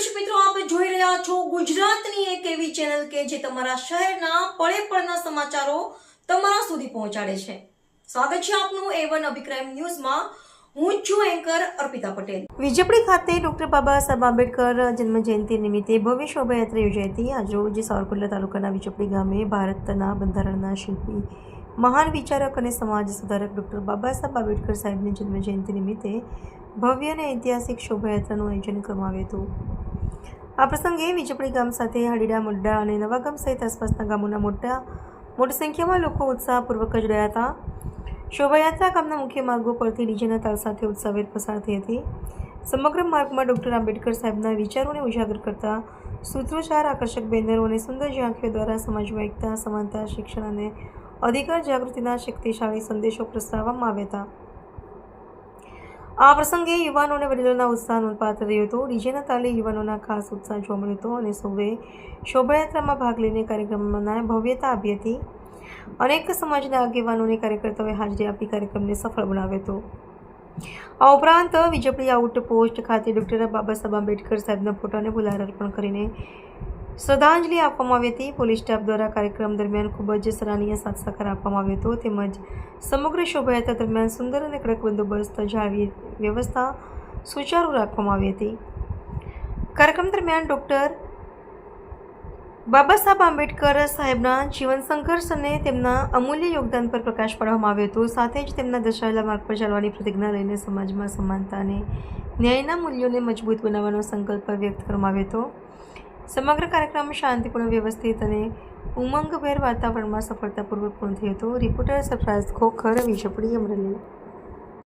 દર્શક મિત્રો, આપ જોઈ રહ્યા છો ગુજરાતની એક એવી ચેનલ કે જે તમારા શહેરના પળે પળના સમાચારો તમારા સુધી પહોંચાડે છે. સ્વાગત છે આપનું A1 અભિક્રાઇમ ન્યૂઝમાં. હું છું એન્કર અર્પિતા પટેલ. વીજપડી ખાતે ડોક્ટર બાબા સાહેબ આંબેડકર જન્મ જયંતિ નિમિત્તે ભવ્ય શોભાયાત્રા યોજાઈ હતી. આજરોજ સાવરકુંડલા તાલુકાના વીજપડી ગામે ભારતના બંધારણના શિલ્પી, મહાન વિચારક અને સમાજ સુધારક ડોક્ટર બાબા સાહેબ આંબેડકર સાહેબની જન્મ જયંતિ નિમિત્તે ભવ્ય અને ઐતિહાસિક શોભાયાત્રાનું આયોજન કરવામાં આવ્યું હતું. આ પ્રસંગે વીજપડી ગામ સાથે હાડીડા, મોરડા અને નવાગામ સહિત આસપાસના ગામોના મોટી સંખ્યામાં લોકો ઉત્સાહપૂર્વક જોડાયા હતા. શોભાયાત્રા ગામના મુખ્ય માર્ગો પરથી ડીજેના તાલ સાથે ઉત્સાહભેર પસાર થઈ હતી. સમગ્ર માર્ગમાં ડોક્ટર આંબેડકર સાહેબના વિચારોને ઉજાગર કરતા સૂત્રોચ્ચાર, આકર્ષક બેનરો અને સુંદર ઝાંખીઓ દ્વારા સમાજમાં એકતા, સમાનતા, શિક્ષણ અને અધિકાર જાગૃતિના શક્તિશાળી સંદેશો પ્રસરાવવામાં આવ્યા હતા. આ પ્રસંગે યુવાનો અને વડીલોના ઉત્સાહ નોંધપાત્ર રહ્યો હતો. ડીજેના તાલે યુવાનોના ખાસ ઉત્સાહ જોવા મળ્યો હતો અને સૌએ શોભાયાત્રામાં ભાગ લઈને કાર્યક્રમના ભવ્યતા આપી હતી. અનેક સમાજના આગેવાનો અને કાર્યકર્તાઓએ હાજરી આપી કાર્યક્રમને સફળ બનાવ્યો હતો. આ ઉપરાંત વીજપડી આઉટપોસ્ટ ખાતે ડોક્ટર બાબા સાહેબ આંબેડકર સાહેબના ફોટાને ફુલહાર અર્પણ કરીને શ્રદ્ધાંજલિ આપવામાં આવી હતી. પોલીસ સ્ટાફ દ્વારા કાર્યક્રમ દરમિયાન ખૂબ જ સરાહનીય સાથ સહકાર આપવામાં આવ્યો હતો. તેમજ સમગ્ર શોભાયાત્રા દરમિયાન સુંદર અને કડક બંદોબસ્ત જાળવી વ્યવસ્થા સુચારુ રાખવામાં આવી હતી. કાર્યક્રમ દરમિયાન ડોક્ટર બાબા સાહેબ આંબેડકર સાહેબના જીવન સંઘર્ષ અને તેમના અમૂલ્ય યોગદાન પર પ્રકાશ પાડવામાં આવ્યો હતો. સાથે જ તેમના દર્શાવેલા માર્ગ પર ચાલવાની પ્રતિજ્ઞા લઈને સમાજમાં સમાનતા અને ન્યાયના મૂલ્યોને મજબૂત બનાવવાનો સંકલ્પ વ્યક્ત કરવામાં આવ્યો હતો. સમગ્ર કાર્યક્રમ શાંતિપૂર્ણ, વ્યવસ્થિત અને ઉમંગભેર વાતાવરણમાં સફળતાપૂર્વક પૂર્ણ થયો હતો. રિપોર્ટર સરફરાઝ ખોખર, વીજપડી, અમરેલી.